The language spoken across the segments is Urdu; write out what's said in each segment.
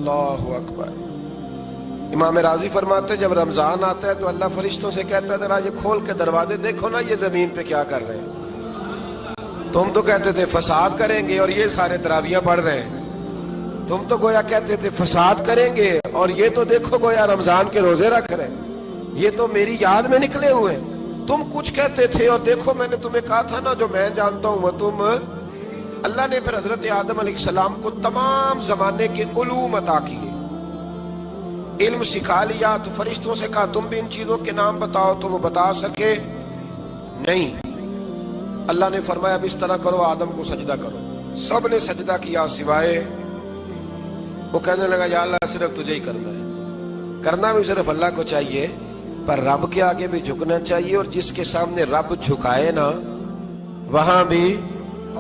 اللہ اکبر۔ امام راضی فرماتے ہیں جب رمضان آتا ہے تو اللہ فرشتوں سے کہتا ہے ذرا یہ کھول کے دروازے دیکھو نا یہ زمین پہ کیا کر رہے ہیں۔ تم تو کہتے تھے فساد کریں گے اور یہ سارے تراویحیں پڑھ رہے ہیں۔ تم تو گویا کہتے تھے فساد کریں گے اور یہ تو دیکھو گویا رمضان کے روزے رکھ رہے ہیں، یہ تو میری یاد میں نکلے ہوئے۔ تم کچھ کہتے تھے اور دیکھو میں نے تمہیں کہا تھا نا جو میں جانتا ہوں وہ تم۔ اللہ نے پھر حضرت آدم علیہ السلام کو تمام زمانے کے علوم عطا کیے، علم سکھا لیا۔ تو فرشتوں سے کہا تم بھی ان چیزوں کے نام بتاؤ، تو وہ بتا سکے نہیں۔ اللہ نے فرمایا اب اس طرح کرو، آدم کو سجدہ کرو۔ سب نے سجدہ کیا سوائے وہ کہنے لگا یا اللہ صرف تجھے ہی کرنا ہے۔ کرنا بھی صرف اللہ کو چاہیے، پر رب کے آگے بھی جھکنا چاہیے، اور جس کے سامنے رب جھکائے نا وہاں بھی۔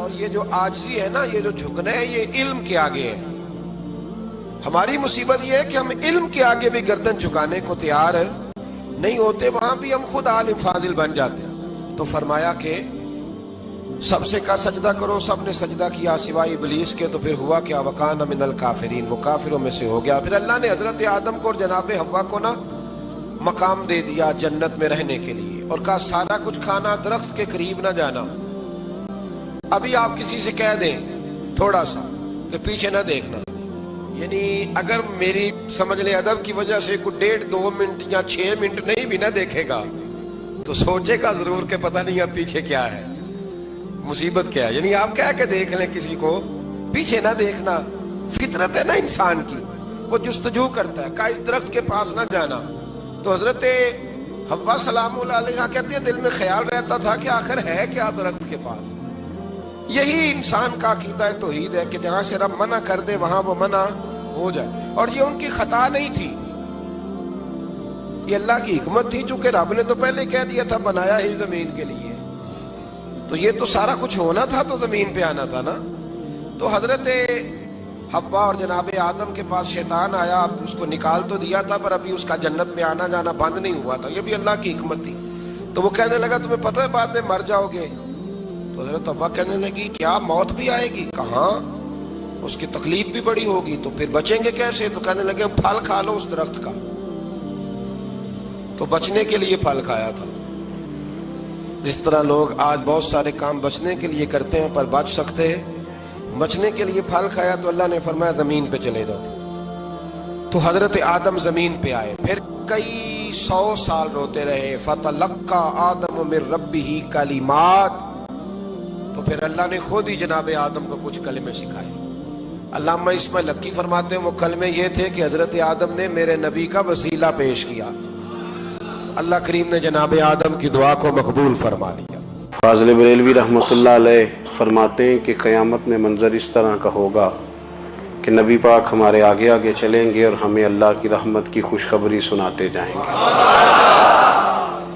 اور یہ جو عاجزی ہے نا، یہ جو جھکنا ہے، یہ علم کے آگے ہے۔ ہماری مصیبت یہ ہے کہ ہم علم کے آگے بھی گردن جھکانے کو تیار نہیں ہوتے، وہاں بھی ہم خود عالم فاضل بن جاتے ہیں۔ تو فرمایا کہ سب سے کہا سجدہ کرو، سب نے سجدہ کیا سوائے ابلیس کے۔ تو پھر ہوا کیا؟ وَكَانَ مِنَ الْكَافِرِينَ، وہ کافروں میں سے ہو گیا۔ پھر اللہ نے حضرت آدم کو اور جناب حوا کو نا مقام دے دیا جنت میں رہنے کے لیے، اور کہا سارا کچھ کھانا، درخت کے قریب نہ جانا۔ ابھی آپ کسی سے کہہ دیں تھوڑا سا کہ پیچھے نہ دیکھنا، یعنی اگر میری سمجھ لیں ادب کی وجہ سے کوئی 1.5-2 منٹ یا 6 منٹ نہیں بھی نہ دیکھے گا تو سوچے گا ضرور کہ پتہ نہیں اب پیچھے کیا ہے، مصیبت کیا ہے۔ یعنی آپ کہہ کے دیکھ لیں کسی کو، پیچھے نہ دیکھنا فطرت ہے نا انسان کی، وہ جستجو کرتا ہے، کہا اس درخت کے پاس نہ جانا۔ تو حضرت حوا سلام اللہ علیہ کہتے ہیں دل میں خیال رہتا تھا کہ آخر ہے کیا درخت کے پاس۔ یہی انسان کا عقیدہ توحید ہے کہ جہاں سے رب منع کر دے وہاں وہ منع ہو جائے، اور یہ ان کی خطا نہیں تھی، یہ اللہ کی حکمت تھی، چونکہ رب نے تو پہلے کہہ دیا تھا بنایا ہی زمین کے لیے، تو یہ تو سارا کچھ ہونا تھا تو زمین پہ آنا تھا نا۔ تو حضرت حوا اور جناب آدم کے پاس شیطان آیا، اس کو نکال تو دیا تھا پر ابھی اس کا جنت میں آنا جانا بند نہیں ہوا تھا، یہ بھی اللہ کی حکمت تھی۔ تو وہ کہنے لگا تمہیں پتہ ہے بعد میں مر جاؤ گے؟ تو حضرت حوا کہنے لگی کیا موت بھی آئے گی؟ کہاں، اس کی تکلیف بھی بڑی ہوگی، تو پھر بچیں گے کیسے؟ تو کہنے لگے پھل کھا لو اس درخت کا۔ تو بچنے کے لیے پھل کھایا تھا۔ جس طرح لوگ آج بہت سارے کام بچنے کے لیے کرتے ہیں پر بچ سکتے ہیں، بچنے کے لیے پھل کھایا تو اللہ نے فرمایا زمین پہ چلے جاؤ۔ تو حضرت آدم زمین پہ آئے، پھر کئی 100 سال روتے رہے۔ فَتَلَقَّى آدَمُ مِن رَبِّهِ کَلِمَاتٍ، تو پھر اللہ نے خود ہی جناب آدم کو کچھ کلمے سکھائے۔ علامہ اسماعیل حقی فرماتے ہیں وہ کلمے یہ تھے کہ حضرت آدم نے میرے نبی کا وسیلہ پیش کیا، اللہ کریم نے جناب آدم کی دعا کو مقبول فرما لیا۔ فاضل بریلوی رحمۃ اللہ علیہ فرماتے ہیں کہ قیامت میں منظر اس طرح کا ہوگا کہ نبی پاک ہمارے آگے آگے چلیں گے اور ہمیں اللہ کی رحمت کی خوشخبری سناتے جائیں گے،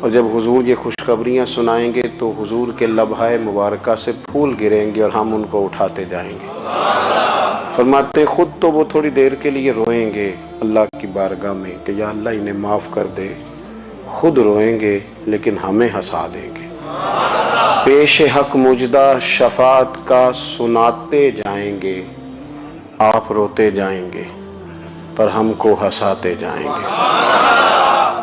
اور جب حضور یہ خوشخبریاں سنائیں گے تو حضور کے لبھائے مبارکہ سے پھول گریں گے اور ہم ان کو اٹھاتے جائیں گے۔ فرماتے خود تو وہ تھوڑی دیر کے لیے روئیں گے اللہ کی بارگاہ میں کہ یا اللہ انہیں معاف کر دے، خود روئیں گے لیکن ہمیں ہنسا دیں گے۔ پیش حق مجدہ شفاعت کا سناتے جائیں گے، آپ روتے جائیں گے پر ہم کو ہنساتے جائیں گے۔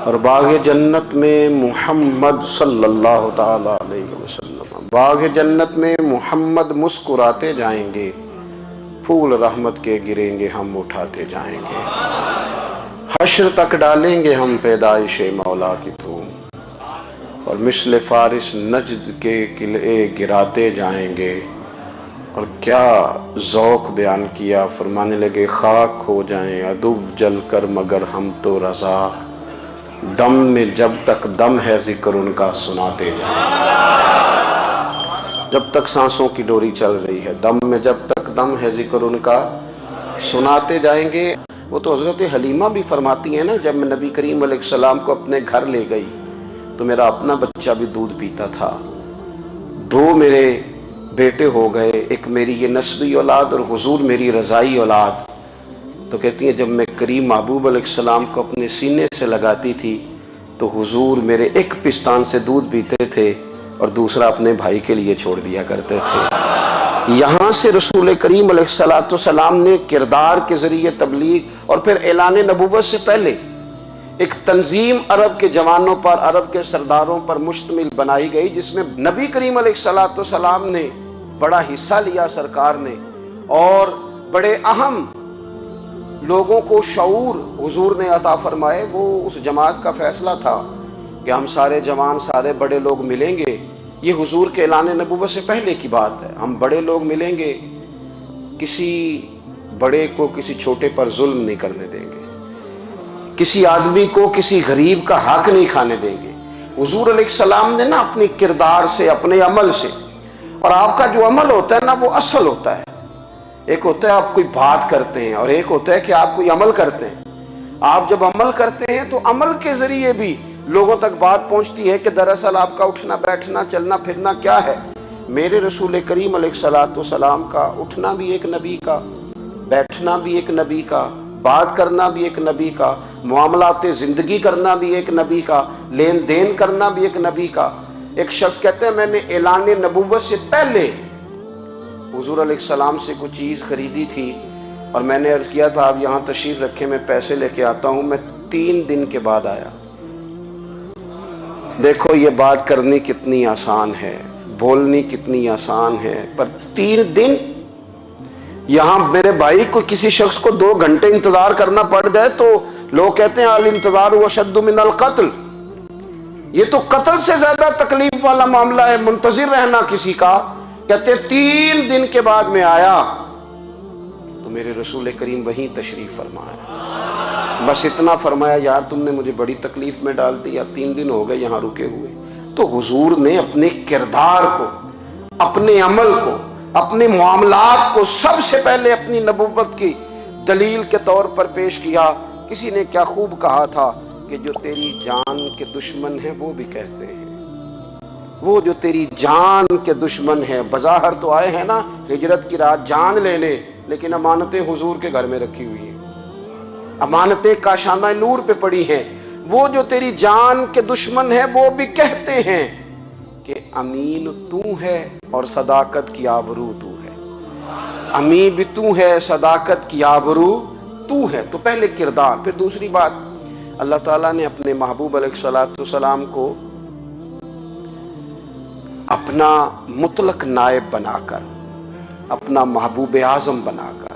اور باغ جنت میں محمد صلی اللہ تعالی علیہ وسلم، باغ جنت میں محمد مسکراتے جائیں گے، پھول رحمت کے گریں گے ہم اٹھاتے جائیں گے۔ حشر تک ڈالیں گے ہم پیدائش مولا کی دھوم، اور مثل فارس نجد کے قلعے گراتے جائیں گے۔ اور کیا ذوق بیان کیا، فرمانے لگے خاک ہو جائیں عدو جل کر مگر ہم تو رضا، دم میں جب تک دم ہے ذکر ان کا سناتے جائیں گے۔ جب تک سانسوں کی ڈوری چل رہی ہے، دم میں جب تک دم ہے ذکر ان کا سناتے جائیں گے۔ وہ تو حضرت حلیمہ بھی فرماتی ہیں نا، جب میں نبی کریم علیہ السلام کو اپنے گھر لے گئی تو میرا اپنا بچہ بھی دودھ پیتا تھا، 2 میرے بیٹے ہو گئے، ایک میری یہ نسبی اولاد اور حضور میری رضائی اولاد۔ تو کہتی ہیں جب میں کریم محبوب علیہ السلام کو اپنے سینے سے لگاتی تھی تو حضور میرے ایک پستان سے دودھ پیتے تھے اور دوسرا اپنے بھائی کے لیے چھوڑ دیا کرتے تھے۔ یہاں سے رسول کریم علیہ الصلوۃ والسلام نے کردار کے ذریعے تبلیغ اور پھر اعلان نبوت سے پہلے ایک تنظیم عرب کے جوانوں پر، عرب کے سرداروں پر مشتمل بنائی گئی، جس میں نبی کریم علیہ الصلوۃ والسلام نے بڑا حصہ لیا سرکار نے، اور بڑے اہم لوگوں کو شعور حضور نے عطا فرمائے۔ وہ اس جماعت کا فیصلہ تھا کہ ہم سارے جوان، سارے بڑے لوگ ملیں گے۔ یہ حضور کے اعلان نبوت سے پہلے کی بات ہے۔ ہم بڑے لوگ ملیں گے، کسی بڑے کو کسی چھوٹے پر ظلم نہیں کرنے دیں گے، کسی آدمی کو کسی غریب کا حق نہیں کھانے دیں گے۔ حضور علیہ السلام نے نا اپنی کردار سے، اپنے عمل سے، اور آپ کا جو عمل ہوتا ہے نا وہ اصل ہوتا ہے۔ ایک ہوتا ہے آپ کوئی بات کرتے ہیں، اور ایک ہوتا ہے کہ آپ کوئی عمل کرتے ہیں۔ آپ جب عمل کرتے ہیں تو عمل کے ذریعے بھی لوگوں تک بات پہنچتی ہے کہ دراصل آپ کا اٹھنا بیٹھنا، چلنا پھرنا کیا ہے۔ میرے رسول کریم علیہ الصلوۃ والسلام کا اٹھنا بھی ایک نبی کا، بیٹھنا بھی ایک نبی کا، بات کرنا بھی ایک نبی کا، معاملات زندگی کرنا بھی ایک نبی کا، لین دین کرنا بھی ایک نبی کا۔ ایک شخص کہتے ہیں میں نے اعلان نبوت سے پہلے حضور علیہ السلام سے کچھ چیز خریدی تھی، اور میں نے عرض کیا تھا آپ یہاں تشریف رکھیں، میں پیسے لے کے آتا ہوں۔ میں 3 دن کے بعد آیا۔ دیکھو یہ بات کرنی کتنی آسان ہے، بولنی کتنی آسان ہے، پر 3 دن یہاں میرے بھائی کو کسی شخص کو 2 گھنٹے انتظار کرنا پڑ جائے تو لوگ کہتے ہیں الانتظار اشد من القتل۔ یہ تو قتل سے زیادہ تکلیف والا معاملہ ہے منتظر رہنا کسی کا۔ کہتے 3 دن کے بعد میں آیا تو میرے رسول کریم وہیں تشریف فرمایا۔ بس اتنا فرمایا یار تم نے مجھے بڑی تکلیف میں ڈال دیا، 3 دن ہو گئے یہاں رکے ہوئے۔ تو حضور نے اپنے کردار کو، اپنے عمل کو، اپنے معاملات کو سب سے پہلے اپنی نبوت کی دلیل کے طور پر پیش کیا۔ کسی نے کیا خوب کہا تھا کہ جو تیری جان کے دشمن ہیں وہ بھی کہتے ہیں، وہ جو تیری جان کے دشمن ہیں، بظاہر تو آئے ہیں نا ہجرت کی رات جان لے لے، لیکن امانتیں حضور کے گھر میں رکھی ہوئی ہیں، امانتیں کاشانہ نور پہ پڑی ہیں۔ وہ جو تیری جان کے دشمن ہیں وہ بھی کہتے ہیں کہ امین تو ہے اور صداقت کی آبرو تو ہے، امین بھی تو ہے، صداقت کی آبرو تو ہے۔ تو پہلے کردار، پھر دوسری بات، اللہ تعالیٰ نے اپنے محبوب علیہ الصلوۃ والسلام کو اپنا مطلق نائب بنا کر، اپنا محبوب اعظم بنا کر،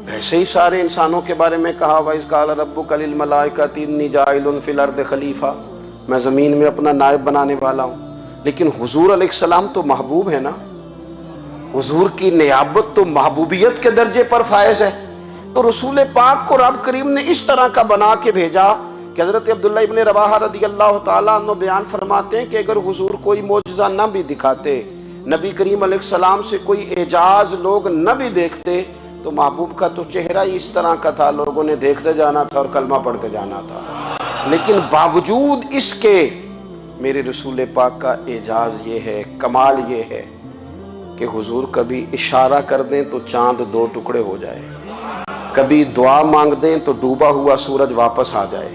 ویسے ہی سارے انسانوں کے بارے میں کہا وَإِذْ قَالَ رَبُّكَ لِلْمَلَائِكَةِ إِنِّي جَاعِلٌ فِي الْأَرْضِ خَلِيفَةً، میں زمین میں اپنا نائب بنانے والا ہوں۔ لیکن حضور علیہ السلام تو محبوب ہے نا، حضور کی نیابت تو محبوبیت کے درجے پر فائز ہے۔ تو رسول پاک کو رب کریم نے اس طرح کا بنا کے بھیجا کہ حضرت عبداللہ ابن رواحہ رضی اللہ تعالیٰ عنہ بیان فرماتے ہیں کہ اگر حضور کوئی معجزہ نہ بھی دکھاتے، نبی کریم علیہ السلام سے کوئی اعجاز لوگ نہ بھی دیکھتے، تو محبوب کا تو چہرہ ہی اس طرح کا تھا، لوگوں نے دیکھتے جانا تھا اور کلمہ پڑھتے جانا تھا۔ لیکن باوجود اس کے میرے رسول پاک کا اعجاز یہ ہے، کمال یہ ہے کہ حضور کبھی اشارہ کر دیں تو چاند 2 ٹکڑے ہو جائے، کبھی دعا مانگ دیں تو ڈوبا ہوا سورج واپس آ جائے،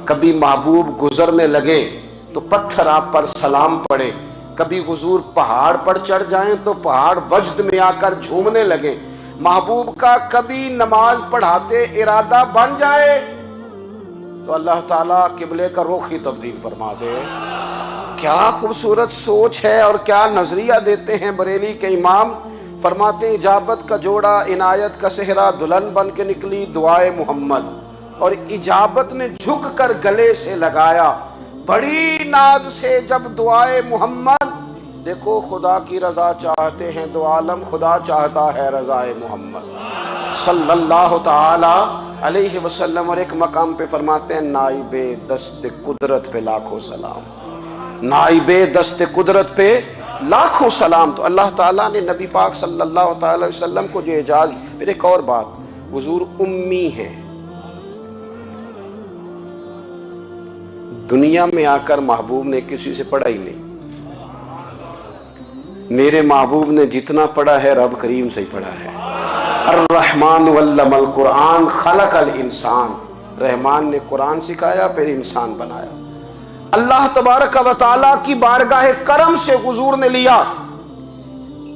کبھی محبوب گزرنے لگے تو پتھر آپ پر سلام پڑے، کبھی حضور پہاڑ پر چڑھ جائیں تو پہاڑ وجد میں آ کر جھومنے لگے، محبوب کا کبھی نماز پڑھاتے ارادہ بن جائے تو اللہ تعالیٰ قبلے کا رخ ہی تبدیل فرما دے۔ کیا خوبصورت سوچ ہے اور کیا نظریہ دیتے ہیں بریلی کے امام۔ فرماتے ہیں اجابت کا جوڑا عنایت کا صحرا دلہن بن کے نکلی دعائے محمد، اور اجابت نے جھک کر گلے سے لگایا بڑی ناز سے جب دعائے محمد۔ دیکھو خدا کی رضا چاہتے ہیں دو عالم، خدا چاہتا ہے رضائے محمد صلی اللہ تعالی علیہ وسلم۔ اور ایک مقام پہ فرماتے ہیں نائب دست قدرت پہ لاکھوں سلام، نائب دست قدرت پہ لاکھوں سلام۔ تو اللہ تعالیٰ نے نبی پاک صلی اللہ تعالی علیہ وسلم کو جو اعجاز۔ پھر ایک اور بات، حضور امی ہے، دنیا میں آ کر محبوب نے کسی سے پڑھا ہی نہیں۔ میرے محبوب نے جتنا پڑھا ہے رب کریم سے ہی پڑھا ہے۔ الرحمن علم القرآن خلق الانسان، رحمان نے قرآن سکھایا پھر انسان بنایا۔ اللہ تبارک و تعالیٰ کی بارگاہ کرم سے حضور نے لیا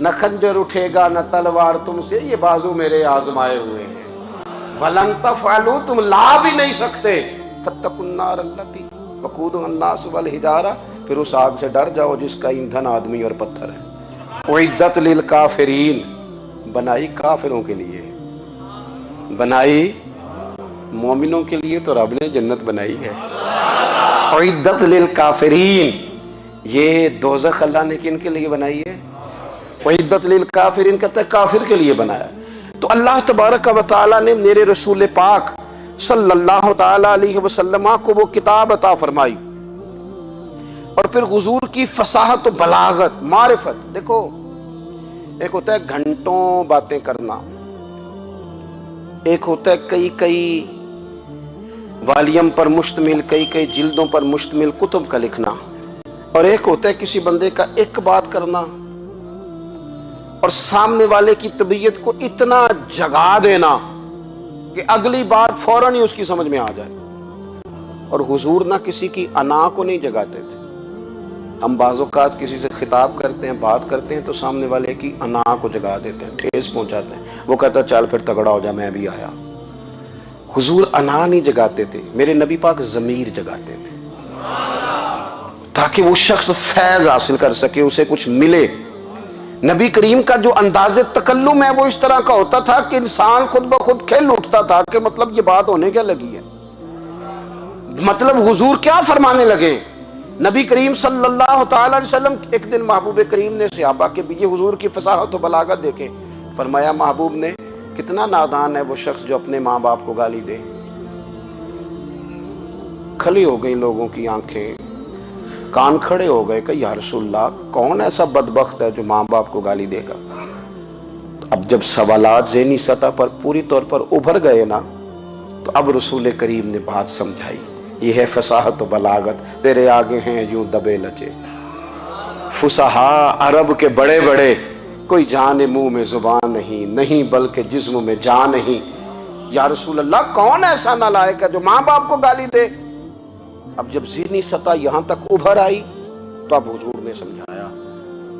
نہ خنجر اٹھے گا نہ تلوار تم سے، یہ بازو میرے آزمائے ہوئے ہیں۔ وَلَن تَفْعَلُوا، تم لا بھی نہیں سکتے۔ فَاتَّقُوا النَّارَ الَّتِي وَقُودُهَا النَّاسُ وَالْحِجَارَةُ، پھر اس آگ سے ڈر جاؤ جس کا ایندھن آدمی اور پتھر ہے۔ اُعِدَّتْ لِلْكَافِرِينَ، بنائی کافروں کے لیے، بنائی مومنوں کے لیے تو رب نے جنت بنائی ہے۔ اُعِدَّتْ لِلْكَافِرِينَ، یہ دوزخ اللہ نے کن کے لیے بنائی ہے؟ اُعِدَّتْ لِلْكَافِرِينَ کہتا ہے کافر کے لیے بنایا۔ تو اللہ تبارک و تعالیٰ نے میرے رسول پاک صلی اللہ تعالیٰ علیہ وسلم کو وہ کتاب عطا فرمائی، اور پھر حضور کی فصاحت و بلاغت، معرفت۔ دیکھو ایک ہوتا ہے گھنٹوں باتیں کرنا، ایک ہوتا ہے کئی کئی والیم پر مشتمل، کئی کئی جلدوں پر مشتمل کتب کا لکھنا، اور ایک ہوتا ہے کسی بندے کا ایک بات کرنا اور سامنے والے کی طبیعت کو اتنا جگا دینا کہ اگلی بات فوراً ہی اس کی سمجھ میں آ جائے۔ اور حضور نہ کسی کی انا کو نہیں جگاتے تھے۔ ہم بعض اوقات کسی سے خطاب کرتے ہیں، بات کرتے ہیں تو سامنے والے کی انا کو جگا دیتے ہیں، ٹھیس پہنچاتے ہیں، وہ کہتا ہے چل پھر تگڑا ہو جا میں بھی آیا۔ حضور انا نہیں جگاتے تھے، میرے نبی پاک ضمیر جگاتے تھے تاکہ وہ شخص فیض حاصل کر سکے، اسے کچھ ملے۔ نبی کریم کا جو انداز تکلم ہے وہ اس طرح کا ہوتا تھا کہ انسان خود بخود کھل اٹھتا تھا کہ مطلب یہ بات ہونے کیا لگی ہے، مطلب حضور کیا فرمانے لگے۔ نبی کریم صلی اللہ تعالی علیہ وسلم ایک دن محبوب کریم نے صحابہ کے یہ حضور کی فصاحت و بلاغت دیکھے، فرمایا محبوب نے کتنا نادان ہے وہ شخص جو اپنے ماں باپ کو گالی دے۔ کھلی ہو گئی لوگوں کی آنکھیں، کان کھڑے ہو گئے کہ یا رسول اللہ کون ایسا بدبخت ہے جو ماں باپ کو گالی دے گا۔ اب جب سوالات ذہنی سطح پر پوری طور پر ابھر گئے نا، تو اب رسول کریم نے بات سمجھائی۔ یہ ہے فصاحت و بلاغت، تیرے آگے ہیں یوں دبے لچے فصحاء عرب کے بڑے بڑے، کوئی جان منہ میں زبان نہیں، نہیں بلکہ جسم میں جان نہیں۔ یا رسول اللہ کون ایسا نالائق ہے جو ماں باپ کو گالی دے؟ اب جب ذہنی سطح یہاں تک ابھر آئی تو اب حضور نے سمجھایا،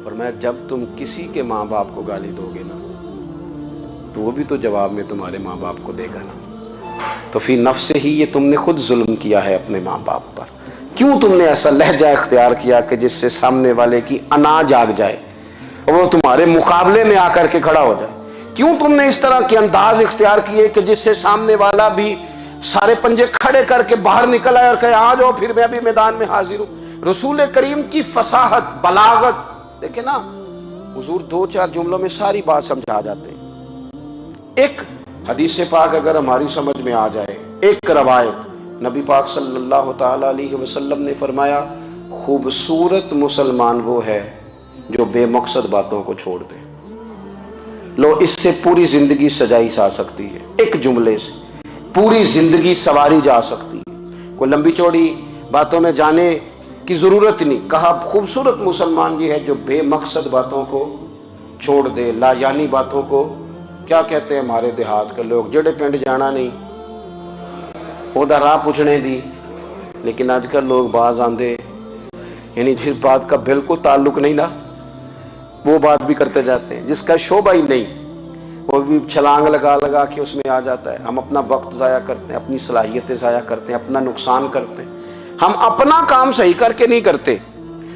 فرمایا جب تم کسی کے ماں باپ کو گالی دو گے نا تو وہ بھی تو جواب میں تمہارے ماں باپ کو دے گا نا۔ تو فی نفس ہی یہ تم نے خود ظلم کیا ہے اپنے ماں باپ پر۔ کیوں تم نے ایسا لہجہ اختیار کیا کہ جس سے سامنے والے کی انا جاگ جائے اور وہ تمہارے مقابلے میں آ کر کے کھڑا ہو جائے؟ کیوں تم نے اس طرح کے انداز اختیار کیے کہ جس سے سامنے والا بھی سارے پنجے کھڑے کر کے باہر نکل آئے اور کہے آ جاؤ پھر میں بھی میدان میں حاضر ہوں؟ رسول کریم کی فصاحت بلاغت دیکھیں نا، حضور دو چار جملوں میں ساری بات سمجھا جاتے ہیں۔ ایک حدیث پاک اگر ہماری سمجھ میں آ جائے، ایک روایت نبی پاک صلی اللہ تعالی علیہ وسلم نے فرمایا خوبصورت مسلمان وہ ہے جو بے مقصد باتوں کو چھوڑ دے۔ لو اس سے پوری زندگی سجائی جا سکتی ہے، ایک جملے سے پوری زندگی سواری جا سکتی ہے، کوئی لمبی چوڑی باتوں میں جانے کی ضرورت نہیں۔ کہا خوبصورت مسلمان یہ ہے جو بے مقصد باتوں کو چھوڑ دے، لا یعنی باتوں کو، کیا کہتے ہیں ہمارے دیہات کے لوگ، جڑے پنڈ جانا نہیں اودا راہ پوچھنے دی، لیکن آج کل لوگ باز آندے یعنی جس بات کا بالکل تعلق نہیں نا وہ بات بھی کرتے جاتے ہیں، جس کا شعبہ ہی نہیں وہ بھی چھلانگ لگا لگا کے اس میں آ جاتا ہے۔ ہم اپنا وقت ضائع کرتے ہیں، اپنی صلاحیتیں ضائع کرتے ہیں، اپنا نقصان کرتے ہیں۔ ہم اپنا کام صحیح کر کے نہیں کرتے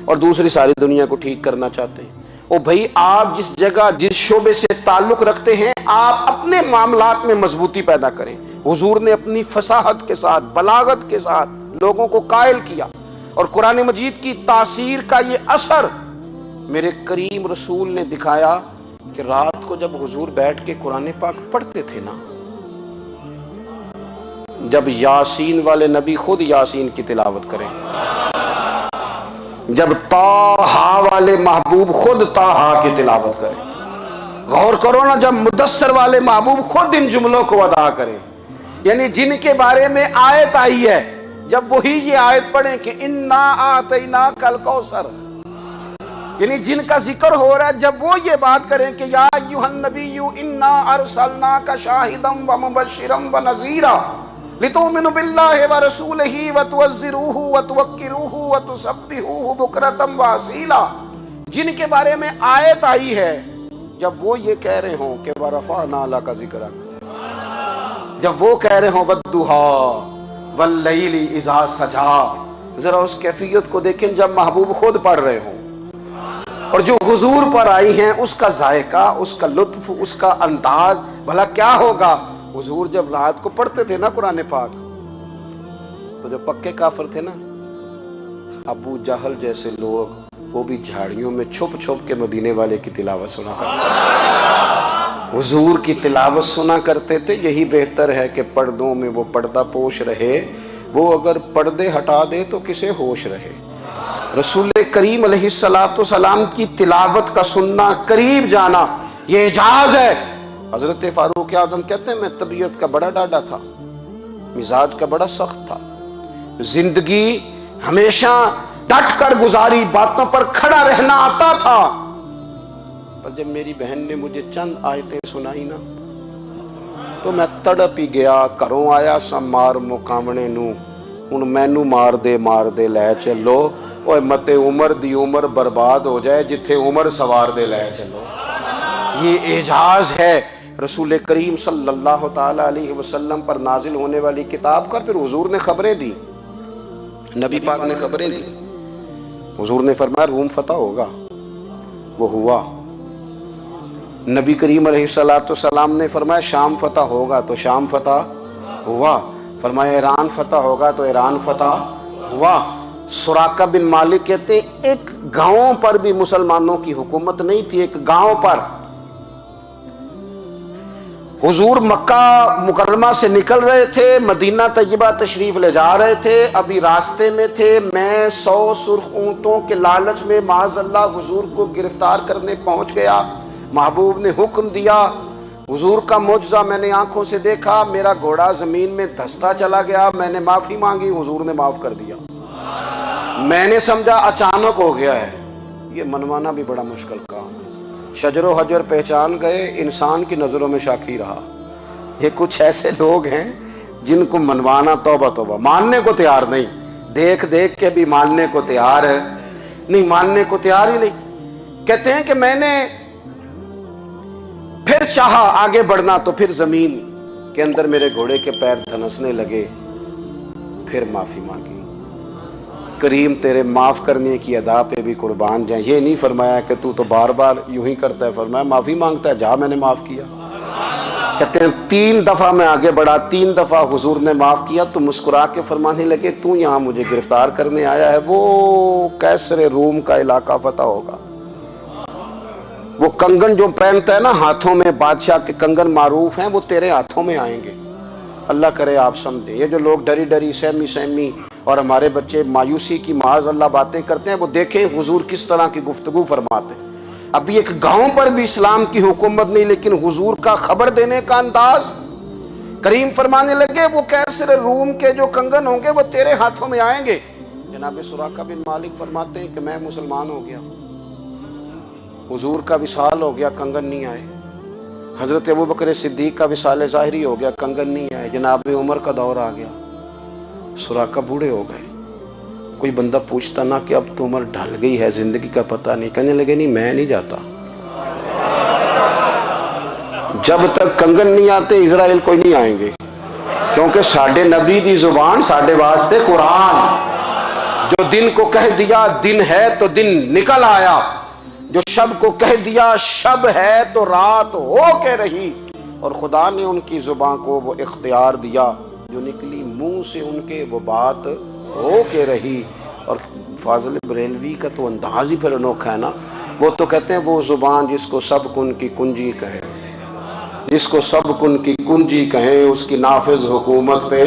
اور دوسری ساری دنیا کو ٹھیک کرنا چاہتے ہیں۔ او بھائی آپ جس جگہ جس شعبے سے تعلق رکھتے ہیں آپ اپنے معاملات میں مضبوطی پیدا کریں۔ حضور نے اپنی فصاحت کے ساتھ بلاغت کے ساتھ لوگوں کو قائل کیا، اور قرآن مجید کی تاثیر کا یہ اثر میرے کریم رسول نے دکھایا کہ رات کو جب حضور بیٹھ کے قرآن پاک پڑھتے تھے نا، جب یاسین والے نبی خود یاسین کی تلاوت کریں، جب طٰہٰ والے محبوب خود طٰہٰ کی تلاوت کریں، غور کرو نا جب مدثر والے محبوب خود ان جملوں کو ادا کریں، یعنی جن کے بارے میں آیت آئی ہے جب وہی یہ آیت پڑھیں کہ اِنَّا أَعْطَيْنَاكَ الْكَوْثَرَ، یعنی جن کا ذکر ہو رہا ہے جب وہ یہ بات کریں کہ یا ایھا النبی انا ارسلناک شاہدا ومبشرا ونذیرا لتؤمنوا باللہ ورسولہ وتعزروہ وتوقروہ وتسبحوہ بکرۃ واصیلا، جن کے بارے میں آیت آئی ہے جب وہ یہ کہہ رہے ہوں کہ وَرَفَعْنَا لَكَ ذِكْرَكَ، جب وہ کہہ رہے ہوں وَالضُّحَىٰ وَاللَّيْلِ إِذَا سَجَىٰ، ذرا اس کیفیت کو دیکھیں جب محبوب خود پڑھ رہے ہوں، اور جو حضور پر آئی ہیں اس کا ذائقہ، اس کا لطف، اس کا انداز بھلا کیا ہوگا۔ حضور جب رات کو پڑھتے تھے نا قرآن پاک، تو جو پکے کافر تھے نا، ابو جہل جیسے لوگ، وہ بھی جھاڑیوں میں چھپ چھپ کے مدینے والے کی تلاوت سنا کرتے تھے، حضور کی تلاوت سنا کرتے تھے۔ یہی بہتر ہے کہ پردوں میں وہ پردہ پوش رہے، وہ اگر پردے ہٹا دے تو کسے ہوش رہے۔ رسول کریم علیہ السلام کی تلاوت کا سننا، قریب جانا، یہ اعجاز ہے۔ حضرت فاروق اعظم کہتے ہیں میں طبیعت کا بڑا ڈاڈا تھا، مزاج کا بڑا سخت تھا، زندگی ہمیشہ ڈٹ کر گزاری، باتوں پر کھڑا رہنا آتا تھا، پر جب میری بہن نے مجھے چند آیتیں سنائی نا تو میں تڑپ ہی گیا۔ گھروں آیا سا مار مقامنے نو، ہن مینو مار دے لے چلو، اوے متے عمر دی عمر برباد ہو جائے، جتھے عمر سوار دے لے چلو۔ یہ اعجاز ہے رسول کریم صلی اللہ تعالی علیہ وسلم پر نازل ہونے والی کتاب کا۔ پھر حضور نے خبریں دی، نبی پاک نے خبریں دی۔ حضور نے فرمایا روم فتح ہوگا، وہ ہوا۔ نبی کریم علیہ السلام نے فرمایا شام فتح ہوگا، تو شام فتح ہوا۔ فرمایا ایران فتح ہوگا، تو ایران فتح ہوا۔ سراقہ بن مالک کہتے ہیں ایک گاؤں پر بھی مسلمانوں کی حکومت نہیں تھی، ایک گاؤں پر۔ حضور مکہ مکرمہ سے نکل رہے تھے، مدینہ طیبہ تشریف لے جا رہے تھے، ابھی راستے میں تھے، میں 100 سرخ اونٹوں کے لالچ میں معاذ اللہ حضور کو گرفتار کرنے پہنچ گیا۔ محبوب نے حکم دیا، حضور کا معجزہ میں نے آنکھوں سے دیکھا، میرا گھوڑا زمین میں دھستا چلا گیا، میں نے معافی مانگی، حضور نے معاف کر دیا۔ میں نے سمجھا اچانک ہو گیا ہے، یہ منوانا بھی بڑا مشکل کام ہے۔ شجر و حجر پہچان گئے، انسان کی نظروں میں شاکی رہا۔ یہ کچھ ایسے لوگ ہیں جن کو منوانا توبہ توبہ، ماننے کو تیار نہیں، دیکھ دیکھ کے بھی ماننے کو تیار ہے نہیں، ماننے کو تیار ہی نہیں۔ کہتے ہیں کہ میں نے پھر چاہا آگے بڑھنا، تو پھر زمین کے اندر میرے گھوڑے کے پیر دھنسنے لگے، پھر معافی مانگی۔ کریم تیرے معاف کرنے کی ادا پہ بھی قربان جائیں۔ یہ نہیں فرمایا کہ تو بار بار یوں ہی کرتا ہے، فرمایا معافی مانگتا ہے، جا میں نے معاف کیا۔ کہتے ہیں 3 دفعہ میں آگے بڑھا، 3 دفعہ حضور نے معاف کیا تو مسکرا کے فرمانے لگے تو یہاں مجھے گرفتار کرنے آیا ہے، وہ کیسر روم کا علاقہ فتح ہوگا۔ وہ کنگن جو پہنتا ہے نا ہاتھوں میں، بادشاہ کے کنگن معروف ہیں، وہ تیرے ہاتھوں میں آئیں گے۔ اللہ کرے آپ سمجھیں، یہ جو لوگ ڈری ڈری سہمی اور ہمارے بچے مایوسی کی معاذ اللہ باتیں کرتے ہیں، وہ دیکھیں حضور کس طرح کی گفتگو فرماتے ہیں۔ ابھی ایک گاؤں پر بھی اسلام کی حکومت نہیں، لیکن حضور کا خبر دینے کا انداز۔ کریم فرمانے لگے وہ کیسر روم کے جو کنگن ہوں گے وہ تیرے ہاتھوں میں آئیں گے۔ جناب سراقہ بن مالک فرماتے ہیں کہ میں مسلمان ہو گیا، حضور کا وصال ہو گیا، کنگن نہیں آئے۔ حضرت ابوبکر صدیق کا وصال ظاہری ہو گیا، کنگن نہیں آئے۔ جناب عمر کا دور آ گیا، سراقہ بوڑھے ہو گئے۔ کوئی بندہ پوچھتا نا کہ اب تو عمر ڈھل گئی ہے، زندگی کا پتہ نہیں، کہنے لگے نہیں میں نہیں جاتا، جب تک کنگن نہیں آتے اسرائیل کوئی نہیں آئیں گے، کیونکہ ساڈے نبی دی زبان ساڈے واسطے قرآن۔ جو دن کو کہہ دیا دن ہے تو دن نکل آیا، جو شب کو کہہ دیا شب ہے تو رات ہو کے رہی، اور خدا نے ان کی زبان کو وہ اختیار دیا، جو نکلی منہ سے ان کے وہ بات ہو کے رہی۔ اور فاضل بریلوی کا تو انداز ہی پھر انوکھا ہے نا، وہ تو کہتے ہیں وہ زبان جس کو سب کن کی کنجی کہے، جس کو سب کن کی کنجی کہیں، اس کی نافذ حکومت پہ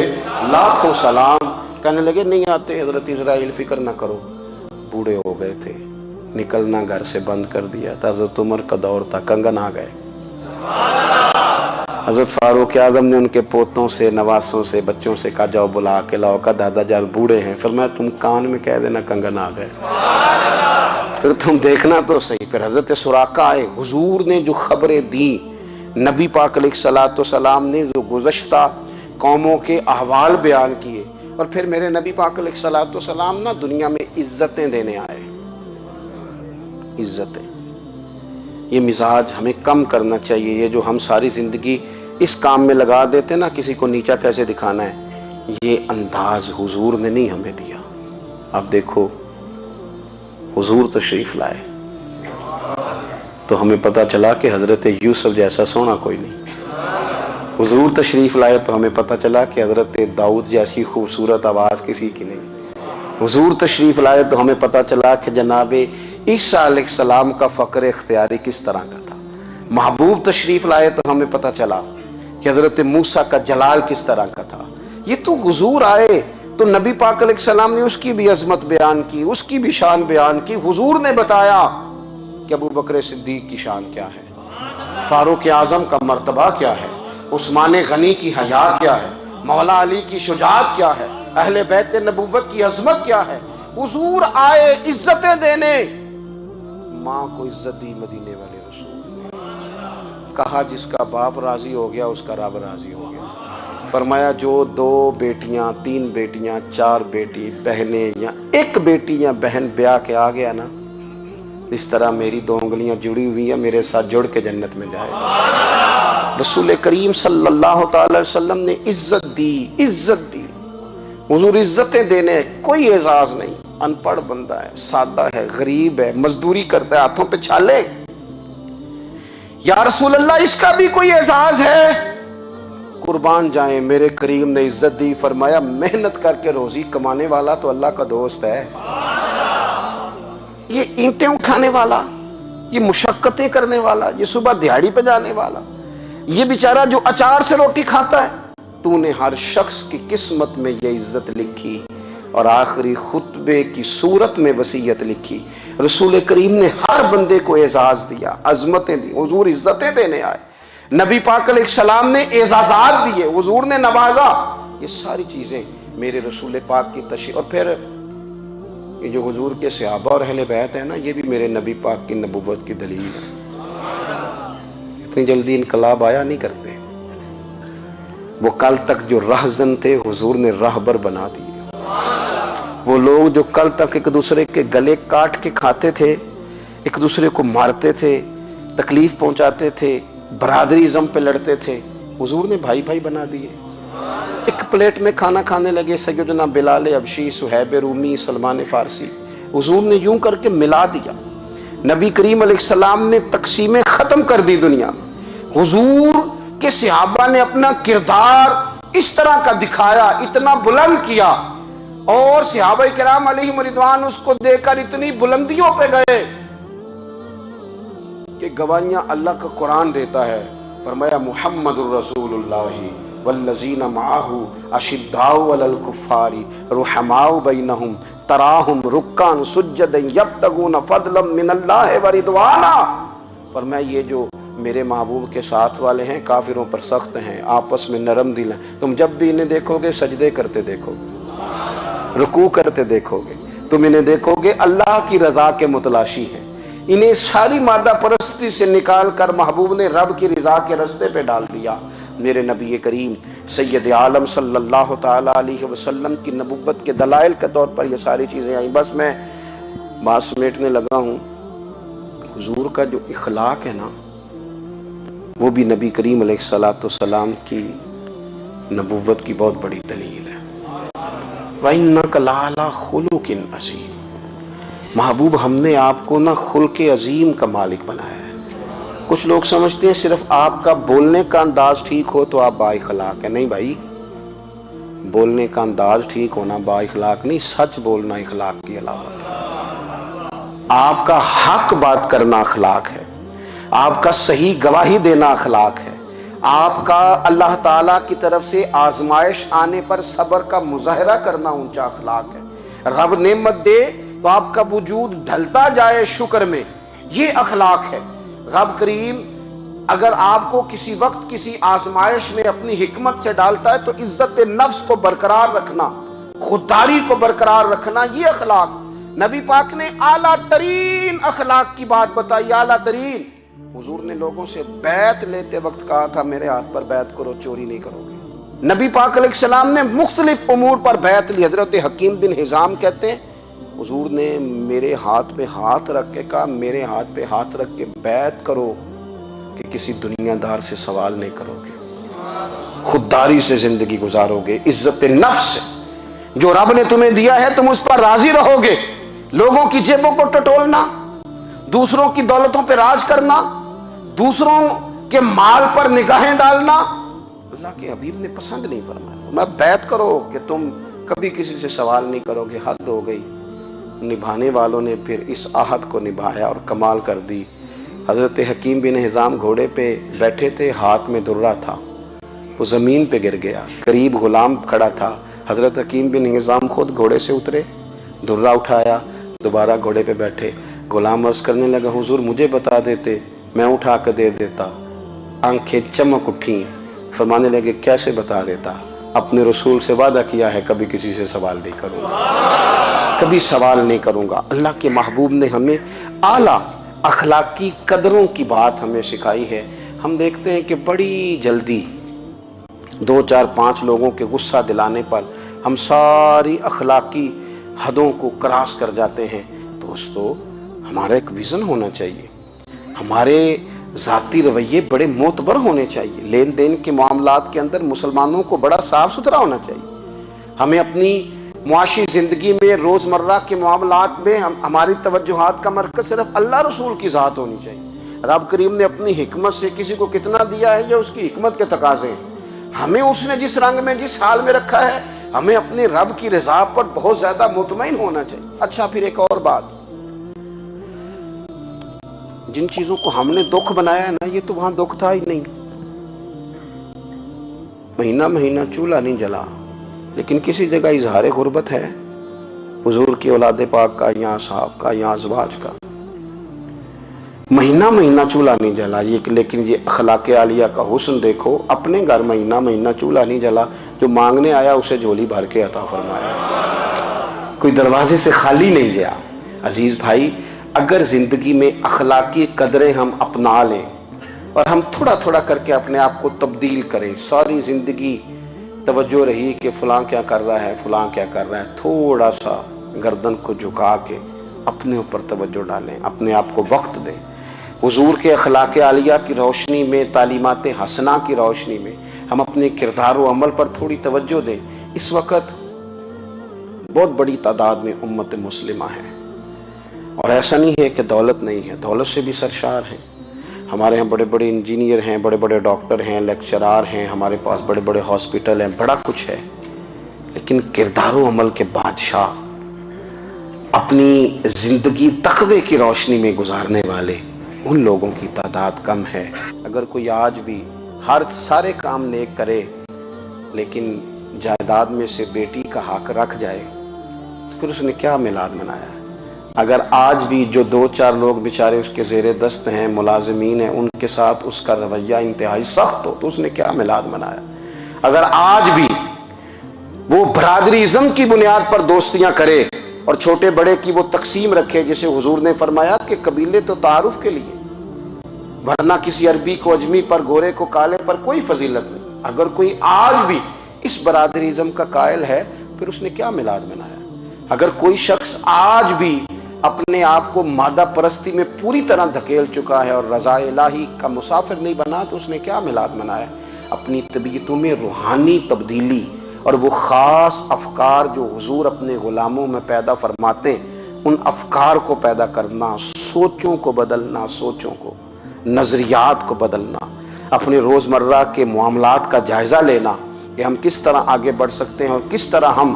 لاکھوں سلام۔ کہنے لگے نہیں آتے حضرت اسرائیل، فکر نہ کرو، بوڑھے ہو گئے تھے، نکلنا گھر سے بند کر دیا تھا، حضرت عمر کا دور تھا، کنگن آ گئے۔ حضرت فاروق اعظم نے ان کے پوتوں سے، نواسوں سے، بچوں سے کہا جاؤ بلا کے لاؤ، کہا دادا جان بوڑھے ہیں، فرمایا تم کان میں کہہ دینا کنگن آ گئے، پھر تم دیکھنا تو صحیح۔ پھر حضرت سراقہ آئے، حضور نے جو خبریں دیں، نبی پاک علیہ السلام نے جو گزشتہ قوموں کے احوال بیان کیے، اور پھر میرے نبی پاک علیہ السلام نا دنیا میں عزتیں دینے آئے، عزتیں۔ یہ مزاج ہمیں کم کرنا چاہیے. یہ جو ہم ساری زندگی اس کام میں لگا دیتے نا کسی کو نیچا کیسے دکھانا ہے، یہ انداز حضور نے نہیں ہمیں دیا. اب دیکھو حضور تشریف لائے تو ہمیں پتہ چلا کہ حضرت یوسف جیسا سونا کوئی نہیں. حضور تشریف لائے تو ہمیں پتہ چلا کہ حضرت داؤد جیسی خوبصورت آواز کسی کی نہیں. حضور تشریف لائے تو ہمیں پتہ چلا کہ جناب عیسیٰ علیہ السلام کا فقر اختیاری کس طرح کا تھا. محبوب تشریف لائے تو ہمیں پتہ چلا کہ حضرت موسیٰ کا جلال کس طرح کا تھا. یہ تو حضور آئے تو نبی پاک علیہ السلام نے اس کی بھی عظمت بیان کی، اس کی بھی شان بیان کی. حضور نے بتایا کہ ابو بکر صدیق کی شان کیا ہے، فاروق اعظم کا مرتبہ کیا ہے، عثمان غنی کی حیا کیا ہے، مولا علی کی شجاعت کیا ہے، اہل بیت نبوت کی عظمت کیا ہے. حضور آئے عزتیں دینے. ماں کو عزت دی مدینے والے رسول نے. کہا جس کا باپ راضی ہو گیا اس کا رب راضی ہو گیا. فرمایا جو 2 بیٹیاں 3 بیٹیاں 4 بیٹی بہنیں یا ایک بیٹی یا بہن بیاہ کے آ گیا نا، اس طرح میری 2 انگلیاں جڑی ہوئی ہیں، میرے ساتھ جڑ کے جنت میں جائے. رسول کریم صلی اللہ تعالی وسلم نے عزت دی، عزت دی. حضور عزتیں دینے، کوئی اعزاز نہیں. ان پڑھ بندہ ہے، سادہ ہے، غریب ہے، مزدوری کرتا ہے، ہاتھوں پہ چھالے. یا رسول اللہ اس کا بھی کوئی اعزاز ہے؟ قربان جائیں، میرے کریم نے عزت دی. فرمایا محنت کر کے روزی کمانے والا تو اللہ کا دوست ہے. یہ اینٹیں اٹھانے والا، یہ مشقتیں کرنے والا، یہ صبح دیہڑی پہ جانے والا، یہ بیچارہ جو اچار سے روٹی کھاتا ہے، تو نے ہر شخص کی قسمت میں یہ عزت لکھی اور آخری خطبے کی صورت میں وصیت لکھی. رسول کریم نے ہر بندے کو اعزاز دیا، عظمتیں دی. حضور عزتیں دینے آئے. نبی پاک علیہ السلام نے اعزازات دیے، حضور نے نوازا. یہ ساری چیزیں میرے رسول پاک کی تشریف. اور پھر یہ جو حضور کے صحابہ اور اہل بیت ہیں نا، یہ بھی میرے نبی پاک کی نبوت کی دلیل ہے. اتنی جلدی انقلاب آیا نہیں کرتے. وہ کل تک جو رہزن تھے حضور نے راہبر بنا دیے. وہ لوگ جو کل تک ایک دوسرے کے گلے کاٹ کے کھاتے تھے، ایک دوسرے کو مارتے تھے، تکلیف پہنچاتے تھے، برادری ازم پہ لڑتے تھے، حضور نے بھائی بھائی بنا دیے. ایک پلیٹ میں کھانا کھانے لگے سیدنا بلال حبشی، صہیب رومی، سلمان فارسی. حضور نے یوں کر کے ملا دیا. نبی کریم علیہ السلام نے تقسیمیں ختم کر دی دنیا میں. حضور کے صحابہ نے اپنا کردار اس طرح کا دکھایا، اتنا بلند کیا، اور صحابہ کرام علیہم رضوان اس کو دیکھ کر اتنی بلندیوں پہ گئے کہ گواہیاں اللہ کا قرآن دیتا ہے. فرمایا محمد الرسول اللہ والذین معہ اشداء علی الکفار رحماء بینہم تراہم رکعا سجدا یبتغون فضلا من اللہ ورضوانا. فرمایا یہ جو میرے محبوب کے ساتھ والے ہیں کافروں پر سخت ہیں، آپس میں نرم دل ہیں. تم جب بھی انہیں دیکھو گے سجدے کرتے دیکھو گے، رکوع کرتے دیکھو گے. تم انہیں دیکھو گے اللہ کی رضا کے متلاشی ہیں. انہیں ساری مادہ پرستی سے نکال کر محبوب نے رب کی رضا کے رستے پہ ڈال دیا. میرے نبی کریم سید عالم صلی اللہ تعالی علیہ وسلم کی نبوت کے دلائل کے طور پر یہ ساری چیزیں آئیں. بس میں بات سمیٹنے لگا ہوں. حضور کا جو اخلاق ہے نا، وہ بھی نبی کریم علیہ السلام کی نبوت کی بہت بڑی دلیل ہے. وَإِنَّكَ لَعَلَىٰ خُلُقٍ عَظِيمٍ. محبوب ہم نے آپ کو نا خلق عظیم کا مالک بنایا ہے. کچھ لوگ سمجھتے ہیں صرف آپ کا بولنے کا انداز ٹھیک ہو تو آپ با اخلاق ہیں. نہیں بھائی، بولنے کا انداز ٹھیک ہونا با اخلاق نہیں، سچ بولنا اخلاق کی علامت ہے. آپ کا حق بات کرنا اخلاق ہے، آپ کا صحیح گواہی دینا اخلاق ہے، آپ کا اللہ تعالیٰ کی طرف سے آزمائش آنے پر صبر کا مظاہرہ کرنا اونچا اخلاق ہے. رب نعمت دے تو آپ کا وجود ڈھلتا جائے شکر میں، یہ اخلاق ہے. رب کریم اگر آپ کو کسی وقت کسی آزمائش میں اپنی حکمت سے ڈالتا ہے تو عزت نفس کو برقرار رکھنا، خودداری کو برقرار رکھنا، یہ اخلاق. نبی پاک نے اعلیٰ ترین اخلاق کی بات بتائی، اعلیٰ ترین. حضور نے لوگوں سے بیعت لیتے وقت کہا تھا میرے ہاتھ پر بیعت کرو، چوری نہیں کرو گے. نبی پاک علیہ السلام نے مختلف امور پر بیعت لی. حضرت حکیم بن حزام کہتے ہیں حضور نے میرے ہاتھ پہ ہاتھ رکھ کے کہا میرے ہاتھ پہ ہاتھ رکھ کے بیعت کرو کہ کسی دنیا دار سے سوال نہیں کرو گے، خودداری سے زندگی گزارو گے، عزت نفس سے جو رب نے تمہیں دیا ہے تم اس پر راضی رہو گے، لوگوں کی جیبوں کو ٹٹولنا، دوسروں کی دولتوں پہ راج کرنا، دوسروں کے مال پر نگاہیں ڈالنا اللہ کے حبیب نے پسند نہیں فرمایا۔ میں بیعت کرو کہ تم کبھی کسی سے سوال نہیں کرو گے، حد ہو گئی۔ نبھانے والوں نے پھر اس عہد کو نبھایا اور کمال کر دی۔ حضرت حکیم بن حزام گھوڑے پہ بیٹھے تھے، ہاتھ میں درہ تھا، وہ زمین پہ گر گیا، قریب غلام کھڑا تھا، حضرت حکیم بن حزام خود گھوڑے سے اترے، درہ اٹھایا، دوبارہ گھوڑے پہ بیٹھے۔ غلام عرض کرنے لگا حضور مجھے بتا دیتے میں اٹھا کے دے دیتا۔ آنکھیں چمک اٹھیں، فرمانے لگے کیسے بتا دیتا، اپنے رسول سے وعدہ کیا ہے کبھی کسی سے سوال نہیں کروں گا، کبھی سوال نہیں کروں گا۔ اللہ کے محبوب نے ہمیں اعلیٰ اخلاقی قدروں کی بات ہمیں سکھائی ہے۔ ہم دیکھتے ہیں کہ بڑی جلدی 2 4 5 لوگوں کے غصہ دلانے پر ہم ساری اخلاقی حدوں کو کراس کر جاتے ہیں۔ دوستو ہمارا ایک ویژن ہونا چاہیے، ہمارے ذاتی رویے بڑے معتبر ہونے چاہیے، لین دین کے معاملات کے اندر مسلمانوں کو بڑا صاف ستھرا ہونا چاہیے۔ ہمیں اپنی معاشی زندگی میں روزمرہ کے معاملات میں ہماری توجہات کا مرکز صرف اللہ رسول کی ذات ہونی چاہیے۔ رب کریم نے اپنی حکمت سے کسی کو کتنا دیا ہے یہ اس کی حکمت کے تقاضے ہیں، ہمیں اس نے جس رنگ میں جس حال میں رکھا ہے ہمیں اپنے رب کی رضا پر بہت زیادہ مطمئن ہونا چاہیے۔ اچھا پھر ایک اور بات، جن چیزوں کو ہم نے دکھ بنایا ہے نا یہ تو وہاں دکھ تھا ہی نہیں، مہینہ مہینہ چولہا نہیں جلا، لیکن کسی جگہ اظہار غربت ہے، حضور کی اولاد پاک کا یا صحاب کا یا ازواج کا، مہینہ مہینہ چولہا نہیں جلا۔ لیکن یہ اخلاق عالیہ کا حسن دیکھو، اپنے گھر مہینہ مہینہ چولہا نہیں جلا، جو مانگنے آیا اسے جھولی بھر کے عطا فرمایا، کوئی دروازے سے خالی نہیں گیا۔ عزیز بھائی، اگر زندگی میں اخلاقی قدریں ہم اپنا لیں اور ہم تھوڑا تھوڑا کر کے اپنے آپ کو تبدیل کریں، ساری زندگی توجہ رہی کہ فلاں کیا کر رہا ہے فلاں کیا کر رہا ہے، تھوڑا سا گردن کو جھکا کے اپنے اوپر توجہ ڈالیں، اپنے آپ کو وقت دیں، حضور کے اخلاق عالیہ کی روشنی میں، تعلیمات حسنہ کی روشنی میں ہم اپنے کردار و عمل پر تھوڑی توجہ دیں۔ اس وقت بہت بڑی تعداد میں امت مسلمہ ہے، اور ایسا نہیں ہے کہ دولت نہیں ہے، دولت سے بھی سرشار ہیں۔ ہمارے ہاں بڑے بڑے انجینئر ہیں، بڑے بڑے ڈاکٹر ہیں، لیکچرار ہیں، ہمارے پاس بڑے بڑے ہاسپٹل ہیں، بڑا کچھ ہے، لیکن کردار و عمل کے بادشاہ، اپنی زندگی تقوی کی روشنی میں گزارنے والے، ان لوگوں کی تعداد کم ہے۔ اگر کوئی آج بھی سارے کام نیک کرے لیکن جائیداد میں سے بیٹی کا حق رکھ جائے تو پھر اس نے کیا میلاد منایا؟ اگر آج بھی جو 2 4 لوگ بیچارے اس کے زیر دست ہیں، ملازمین ہیں، ان کے ساتھ اس کا رویہ انتہائی سخت ہو تو اس نے کیا میلاد منایا؟ اگر آج بھی وہ برادری ازم کی بنیاد پر دوستیاں کرے اور چھوٹے بڑے کی وہ تقسیم رکھے، جسے حضور نے فرمایا کہ قبیلے تو تعارف کے لیے، ورنہ کسی عربی کو اجمی پر، گورے کو کالے پر کوئی فضیلت نہیں۔ اگر کوئی آج بھی اس برادری ازم کا قائل ہے پھر اس نے کیا میلاد منایا؟ اگر کوئی شخص آج بھی اپنے آپ کو مادہ پرستی میں پوری طرح دھکیل چکا ہے اور رضا الہی کا مسافر نہیں بنا تو اس نے کیا میلاد منایا؟ اپنی طبیعتوں میں روحانی تبدیلی اور وہ خاص افکار جو حضور اپنے غلاموں میں پیدا فرماتے ہیں، ان افکار کو پیدا کرنا، سوچوں کو بدلنا، سوچوں کو، نظریات کو بدلنا، اپنے روزمرہ کے معاملات کا جائزہ لینا کہ ہم کس طرح آگے بڑھ سکتے ہیں اور کس طرح ہم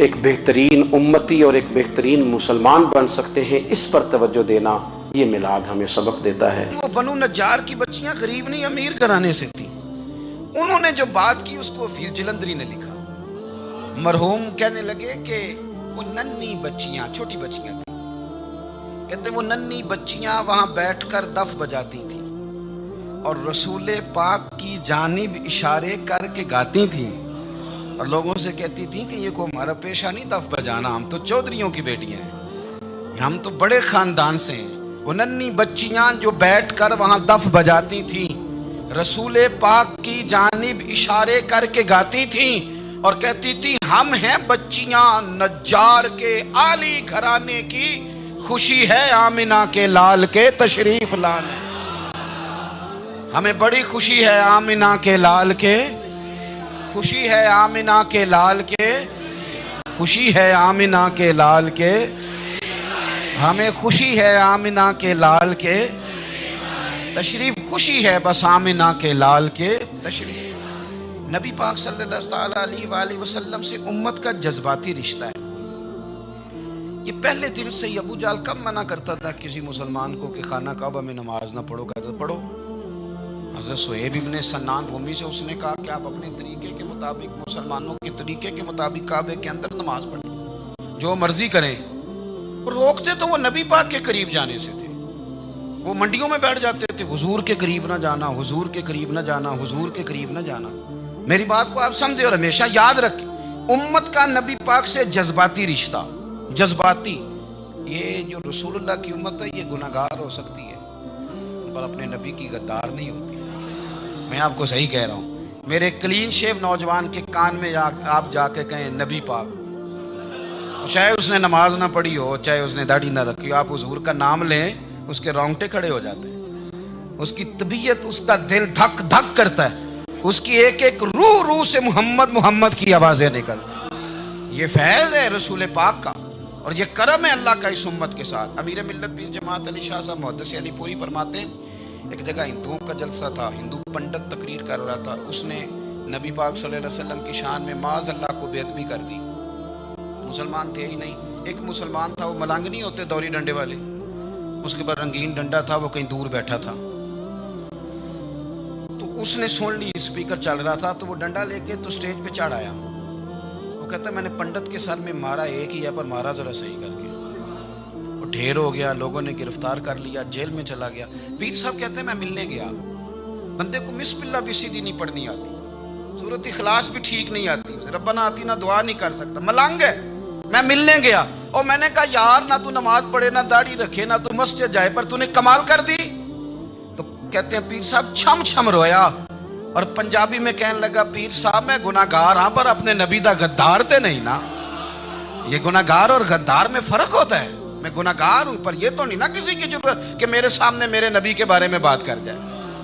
ایک بہترین امتی اور ایک بہترین مسلمان بن سکتے ہیں، اس پر توجہ دینا، یہ میلاد ہمیں سبق دیتا ہے۔ وہ بنو نجار کی بچیاں غریب نہیں امیر گھرانے سے تھیں، انہوں نے جو بات کی اس کو حفیظ جلندری نے لکھا۔ مرحوم کہنے لگے کہ وہ ننھی بچیاں، چھوٹی بچیاں تھیں، کہتے وہ ننھی بچیاں وہاں بیٹھ کر دف بجاتی تھیں اور رسول پاک کی جانب اشارے کر کے گاتی تھیں اور لوگوں سے کہتی تھیں کہ یہ کوئی ہمارا پیشہ نہیں دف بجانا، ہم تو چودھریوں کی بیٹیاں ہیں، ہم تو بڑے خاندان سے ہیں۔ وہ ننھی بچیاں جو بیٹھ کر وہاں دف بجاتی تھیں، رسول پاک کی جانب اشارے کر کے گاتی تھیں، اور کہتی تھی ہم ہیں بچیاں نجار کے عالی گھرانے کی، خوشی ہے آمنہ کے لال کے تشریف لانے۔ ہمیں بڑی خوشی ہے آمنہ کے لال کے، خوشی ہے آمنہ کے لال کے، خوشی ہے آمنہ کے لال کے، ہمیں خوشی ہے آمنہ کے لال کے تشریف، خوشی ہے بس آمنہ کے لال کے تشریف۔ نبی پاک صلی اللہ علیہ وآلہ وسلم سے امت کا جذباتی رشتہ ہے۔ یہ پہلے دن سے ابو جہل کب منع کرتا تھا کسی مسلمان کو کہ خانہ کعبہ میں نماز نہ پڑھو، کہتا پڑھو۔ حضرت صہیب ابن سنان رومی سے اس نے کہا کہ آپ اپنے طریقے کے مطابق، مسلمانوں کے طریقے کے مطابق کعبے کے اندر نماز پڑھیں، جو مرضی کریں۔ روکتے تو وہ نبی پاک کے قریب جانے سے تھے، وہ منڈیوں میں بیٹھ جاتے تھے، حضور کے قریب نہ جانا، حضور کے قریب نہ جانا، حضور کے قریب نہ جانا۔ میری بات کو آپ سمجھے اور ہمیشہ یاد رکھیں، امت کا نبی پاک سے جذباتی رشتہ، جذباتی۔ یہ جو رسول اللہ کی امت ہے یہ گناہگار ہو سکتی ہے پر اپنے نبی کی غدار نہیں ہوتی۔ میں آپ کو صحیح کہہ رہا ہوں۔ میرے کلین شیو نوجوان کے کان میں آپ جا کے کہیں نبی پاک، چاہے اس نے نماز نہ پڑھی ہو، چاہے اس نے داڑھی نہ رکھی ہو، آپ حضور کا نام لیں اس کے رونگٹے کھڑے ہو جاتے ہیں، اس کی طبیعت، اس کا دل دھک دھک کرتا ہے، اس کی ایک ایک روح سے محمد محمد کی آوازیں نکلتی۔ یہ فیض ہے رسول پاک کا اور یہ کرم ہے اللہ کا اس امت کے ساتھ۔ امیر ملت پیر جماعت علی شاہ صاحب محدث علی پوری فرماتے ہیں ایک جگہ ہندوؤں کا جلسہ تھا، ہندو پنڈت تقریر کر رہا تھا، اس نے نبی پاک صلی اللہ علیہ وسلم کی شان میں معاذ اللہ کو بیعت بھی کر دی۔ مسلمان تھے ہی نہیں، ایک مسلمان تھا، وہ ملنگ نہیں ہوتے دوری ڈنڈے والے، اس کے بعد رنگین ڈنڈا تھا، وہ کہیں دور بیٹھا تھا، تو اس نے سن لی اسپیکر چل رہا تھا، تو وہ ڈنڈا لے کے تو سٹیج پہ چڑھ آیا۔ وہ کہتا ہے میں نے پنڈت کے سر میں مارا ایک ہی ہے پر مارا ذرا صحیح کر کے، وہ ڈھیر ہو گیا، لوگوں نے گرفتار کر لیا، جیل میں چلا گیا۔ پیر صاحب کہتے ہیں میں ملنے گیا، بندے کو بسم اللہ بھی سیدھی نہیں پڑھنی آتی، سورۃ اخلاص بھی ٹھیک نہیں آتی، ربنا آتینا دعا نہیں کر سکتا، ملنگ ہے۔ میں ملنے گیا اور میں نے کہا یار نہ تو نماز پڑھے، نہ داڑھی رکھے، نہ تو مسجد جائے، پر تو نے کمال کر دی۔ تو کہتے ہیں پیر صاحب چھم چھم رویا اور پنجابی میں کہنے لگا پیر صاحب میں گناہگار ہاں پر اپنے نبی دا غدار تے نہیں نا۔ یہ گناہگار اور غدار میں فرق ہوتا ہے۔ میں گناہگار ہوں پر یہ تو نہیں نا کسی کی ضرورت کہ میرے سامنے میرے نبی کے بارے میں بات کر جائے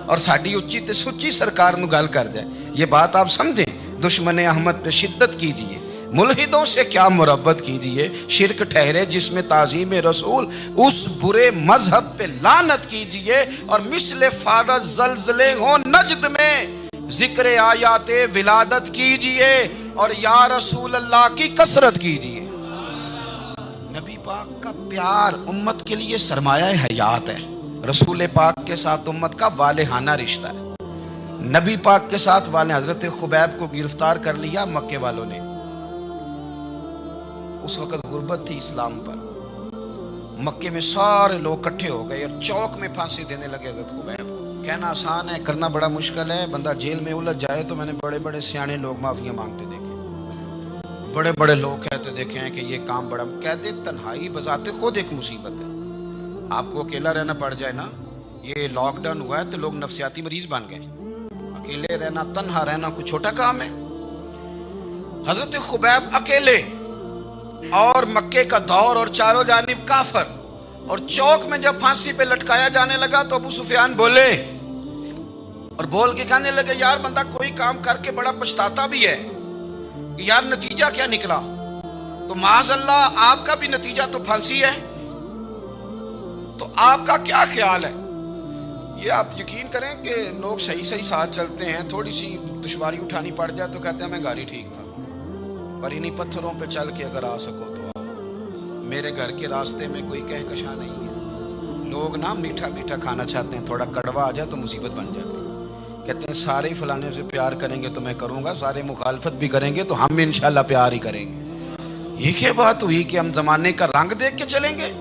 اور ساڈی اچھی تے سچی سرکار نو گل کر جائے۔ یہ بات آپ سمجھیں، دشمن احمد پہ شدت کیجئے، ملحدوں سے کیا مربت کیجئے، شرک ٹھہرے جس میں تعظیم رسول، اس برے مذہب پہ لعنت کیجئے، اور مثل فارض زلزلے ہوں نجد میں ذکر آیات ولادت کیجئے، اور یا رسول اللہ کی کثرت کیجئے۔ نبی پاک کا پیار امت کے لیے سرمایہ حیات ہے۔ رسول پاک کے ساتھ امت کا والہانہ رشتہ ہے۔ نبی پاک کے ساتھ والے حضرت خبیب کو گرفتار کر لیا مکے والوں نے، اس وقت غربت تھی اسلام پر، مکے میں سارے لوگ کٹھے ہو گئے اور چوک میں پھانسی دینے لگے حضرت خبیب کو۔ کہنا آسان ہے، کرنا بڑا مشکل ہے۔ بندہ جیل میں الجھ جائے تو میں نے بڑے بڑے سیانے لوگ معافیاں مانگتے دیکھے، بڑے بڑے لوگ کہتے دیکھے ہیں کہ یہ کام بڑا، کہتے تنہائی بذات خود ایک مصیبت ہے۔ آپ کو اکیلا رہنا پڑ جائے نا، یہ لاک ڈاؤن ہوا ہے تو لوگ نفسیاتی مریض بن گئے۔ اکیلے رہنا، تنہا رہنا کوئی چھوٹا کام ہے؟ حضرت خبیب اکیلے اور مکے کا دور اور چاروں جانب کافر، اور چوک میں جب پھانسی پہ لٹکایا جانے لگا تو ابو سفیان بولے اور بول کے کہنے لگے یار بندہ کوئی کام کر کے بڑا پچھتاتا بھی ہے، یار نتیجہ کیا نکلا؟ تو معاذ اللہ آپ کا بھی نتیجہ تو پھانسی ہے، تو آپ کا کیا خیال ہے؟ یہ آپ یقین کریں کہ لوگ صحیح ساتھ چلتے ہیں، تھوڑی سی دشواری اٹھانی پڑ جائے تو کہتے ہیں میں گاڑی ٹھیک تھا، پر انہی پتھروں پہ چل کے اگر آ سکو تو آؤ۔ میرے گھر کے راستے میں کوئی کہکشاں نہیں ہے، لوگ نا میٹھا میٹھا کھانا چاہتے ہیں، تھوڑا کڑوا آ جائے تو مصیبت بن جاتی ہے۔ کہتے ہیں سارے فلانے سے پیار کریں گے تو میں کروں گا، سارے مخالفت بھی کریں گے تو ہم انشاءاللہ پیار ہی کریں گے۔ یہ کیا بات ہوئی کہ ہم زمانے کا رنگ دیکھ کے چلیں گے؟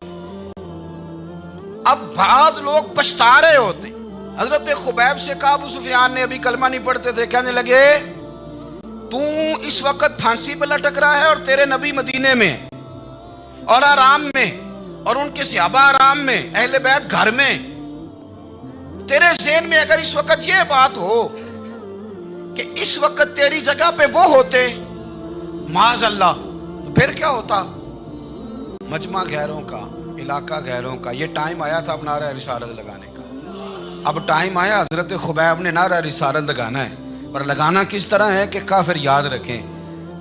اب بعض لوگ پچھتا رہے ہوتے ہیں۔ حضرت خبیب سے کہا، ابو سفیان نے ابھی کلمہ نہیں پڑھتے تھے، کہنے لگے تو اس وقت پھانسی پہ لٹک رہا ہے اور تیرے نبی مدینے میں اور آرام میں، اور ان کے صحابہ آرام میں، اہل بیت گھر میں، تیرے ذہن میں اگر اس وقت یہ بات ہو کہ اس وقت تیری جگہ پہ وہ ہوتے معاذ اللہ، تو پھر کیا ہوتا؟ مجمع غیروں کا، علاقہ غیروں کا. یہ ٹائم آیا تھا اب نعرہ رسالت لگانے کا. اب ٹائم آیا حضرت خبیب نے نعرہ رسالت لگانا ہے، پر لگانا کس طرح ہے کہ کافر یاد رکھیں.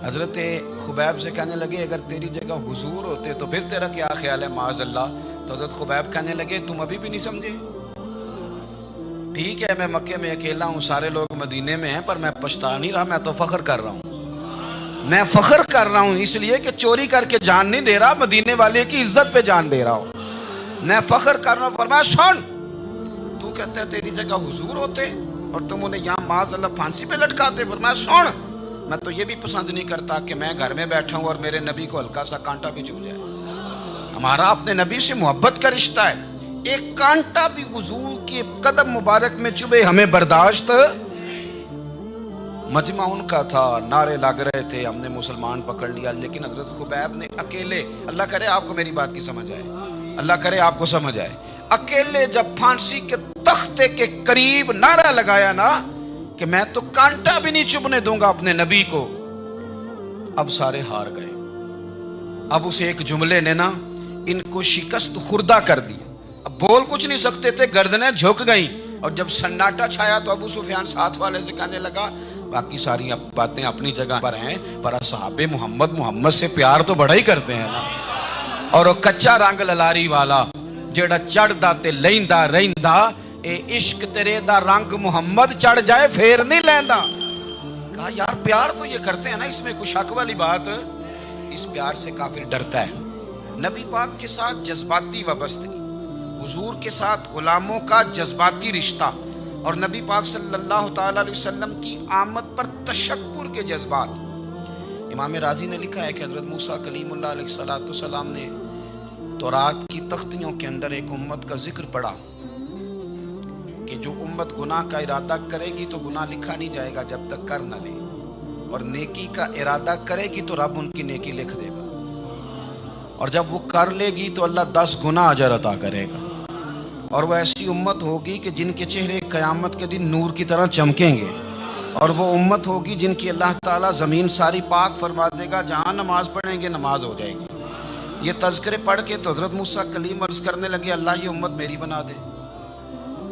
حضرت خبیب سے کہنے لگے اگر تیری جگہ حضور ہوتے تو پھر تیرا کیا خیال ہے معاذ اللہ؟ تو حضرت خبیب کہنے لگے تم ابھی بھی نہیں سمجھے. ٹھیک ہے میں مکے میں اکیلا ہوں، سارے لوگ مدینے میں ہیں، پر میں پچھتا نہیں رہا، میں تو فخر کر رہا ہوں. میں فخر کر رہا ہوں اس لیے کہ چوری کر کے جان نہیں دے رہا، مدینے والے کی عزت پہ جان دے رہا ہوں. میں فخر کر رہا ہوں. فرمایا سن، تو کہتا ہے تیری جگہ حضور ہوتے اور تم انہیں یہاں معاذ اللہ پھانسی پہ لٹکاتے. فرمایا سن، میں تو یہ بھی پسند نہیں کرتا کہ میں گھر میں بیٹھا ہوں اور میرے نبی کو ہلکا سا کانٹا بھی چبھ جائے. ہمارا اپنے نبی سے محبت کا رشتہ ہے، ایک کانٹا بھی حضور کے قدم مبارک میں چبھے ہمیں برداشت. مجمع ان کا تھا، نعرے لگ رہے تھے، ہم نے مسلمان پکڑ لیا. لیکن حضرت خبیب نے اکیلے، اللہ کرے آپ کو میری بات کی سمجھ آئے، اللہ کرے آپ کو سمجھ آئے، اکیلے جب پھانسی کے تختے کے قریب نعرہ لگایا نا کہ میں تو کانٹا بھی نہیں چبھنے دوں گا اپنے نبی کو، اب سارے ہار گئے. اب اس ایک جملے نے نا ان کو شکست خوردہ کر دی. اب بول کچھ نہیں سکتے تھے، گردنیں جھک گئیں. اور جب سناٹا چھایا تو ابو سفیان ساتھ والے سے کہنے لگا باقی ساری باتیں اپنی جگہ پر ہیں، پر اصحاب محمد سے پیار تو بڑا ہی کرتے ہیں نا. اور وہ کچا رنگ للاری والا جیڑا چڑھدا تے لیندا رہندا، اے عشق تیرے دا رنگ محمد چڑھ جائے پھر نہیں لیندا. کہا یار پیار تو یہ کرتے ہیں نا، اس میں کوئی شک والی بات؟ اس پیار سے کافر ڈرتا ہے. نبی پاک کے ساتھ جذباتی وابستگی، حضور کے ساتھ غلاموں کا جذباتی رشتہ، اور نبی پاک صلی اللہ تعالی علیہ وسلم کی آمد پر تشکر کے جذبات. امام رازی نے لکھا ہے کہ حضرت موسیٰ کلیم اللہ علیہ السلام نے تورات کی تختیوں کے اندر ایک امت کا ذکر پڑھا کہ جو امت گناہ کا ارادہ کرے گی تو گناہ لکھا نہیں جائے گا جب تک کر نہ لے، اور نیکی کا ارادہ کرے گی تو رب ان کی نیکی لکھ دے گا، اور جب وہ کر لے گی تو اللہ 10 گنا اجر عطا کرے گا. اور وہ ایسی امت ہوگی کہ جن کے چہرے قیامت کے دن نور کی طرح چمکیں گے، اور وہ امت ہوگی جن کی اللہ تعالیٰ زمین ساری پاک فرما دے گا، جہاں نماز پڑھیں گے نماز ہو جائے گی. یہ تذکرے پڑھ کے تو حضرت موسیٰ کلیم عرض کرنے لگے اللہ یہ امت میری بنا دے.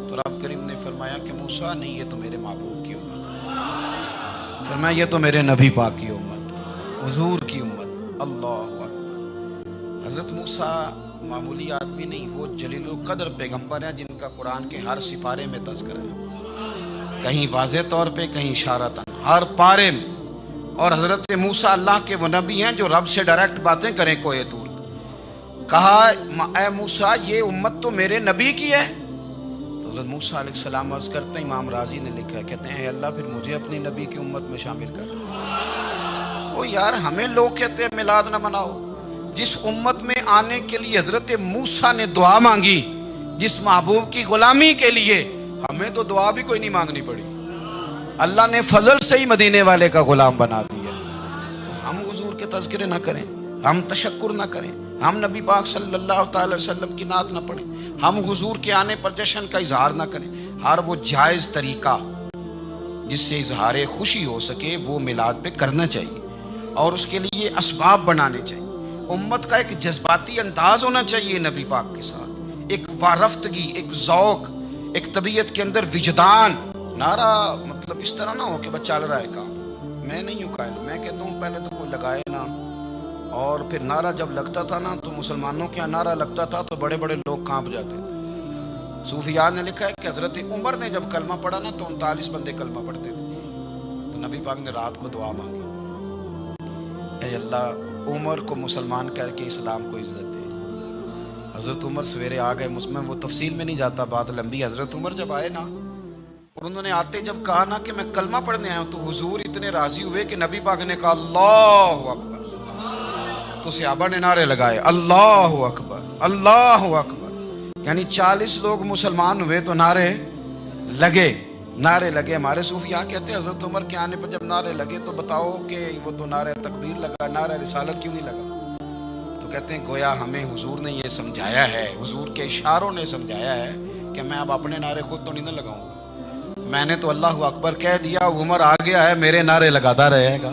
تو رب کریم نے فرمایا کہ موسیٰ نہیں، یہ تو میرے محبوب کی امت ہے. فرمایا یہ تو میرے نبی پاک کی امت، حضور کی امت. اللہ اکبر. حضرت موسیٰ معمولی آدمی نہیں، وہ جلیل القدر پیغمبر ہیں جن کا قرآن کے ہر سپارے میں تذکرہ ہے، کہیں واضح طور پہ کہیں اشارتاً، ہر پارے میں. اور حضرت موسیٰ اللہ کے وہ نبی ہیں جو رب سے ڈائریکٹ باتیں کریں کوہ طور. کہا اے موسیٰ یہ امت تو میرے نبی کی ہے. تو حضرت موسیٰ علیہ السلام عرض کرتے ہیں، امام رازی نے لکھا ہے، کہتے ہیں اے اللہ پھر مجھے اپنی نبی کی امت میں شامل کر. وہ یار ہمیں لوگ کہتے ہیں میلاد نہ مناؤ. جس امت میں آنے کے لیے حضرت موسیٰ نے دعا مانگی، جس محبوب کی غلامی کے لیے، ہمیں تو دعا بھی کوئی نہیں مانگنی پڑی، اللہ نے فضل سے ہی مدینے والے کا غلام بنا دیا. ہم حضور کے تذکرے نہ کریں، ہم تشکر نہ کریں، ہم نبی پاک صلی اللہ تعالی وسلم کی نعت نہ پڑھیں، ہم حضور کے آنے پر جشن کا اظہار نہ کریں. ہر وہ جائز طریقہ جس سے اظہار خوشی ہو سکے وہ میلاد پہ کرنا چاہیے، اور اس کے لیے اسباب بنانے چاہیے. امت کا ایک جذباتی انداز ہونا چاہیے نبی پاک کے ساتھ، ایک وارفتگی، ایک ذوق، ایک طبیعت کے اندر وجدان. نعرہ مطلب اس طرح نہ ہو کہ بس چل رہا ہے کام. میں نہیں ہوں قائل، میں کہتا ہوں پہلے تو کوئی لگائے نا، اور پھر نعرہ جب لگتا تھا نا تو مسلمانوں کے یہاں نعرہ لگتا تھا تو بڑے بڑے لوگ کانپ جاتے تھے. صوفیاء نے لکھا ہے کہ حضرت عمر نے جب کلمہ پڑھا نا تو 39 بندے کلمہ پڑھتے تھے. تو نبی پاک نے رات کو دعا مانگی، اے اللہ عمر کو مسلمان کر کے اسلام کو عزت دے. حضرت عمر سویرے آ گئے، میں وہ تفصیل میں نہیں جاتا، بات لمبی. حضرت عمر جب آئے نا اور انہوں نے آتے جب کہا نا کہ میں کلمہ پڑھنے آیا ہوں، تو حضور اتنے راضی ہوئے کہ نبی پاک نے کہا اللہ اکبر. تو صحابہ نے نعرے لگائے اللہ اکبر اللہ اکبر، یعنی 40 لوگ مسلمان ہوئے تو نعرے لگے. ہمارے صوفیاء کہتے ہیں حضرت عمر کے آنے پر جب نعرے لگے تو بتاؤ کہ وہ تو نعرہ تکبیر لگا، نعرہ رسالت کیوں نہیں لگا؟ تو کہتے ہیں گویا ہمیں حضور نے یہ سمجھایا ہے، حضور کے اشاروں نے سمجھایا ہے کہ میں اب اپنے نعرے خود تو نہیں نہ لگاؤں گا، میں نے تو اللہ اکبر کہہ دیا، عمر آ گیا ہے میرے نعرے لگاتا رہے گا.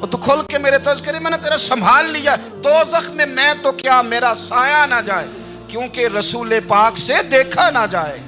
وہ تو کھل کے میرے تذکرے میں نے تیرا سنبھال لیا، دوزخ میں میں تو کیا میرا سایہ نہ جائے، کیونکہ رسول پاک سے دیکھا نہ جائے۔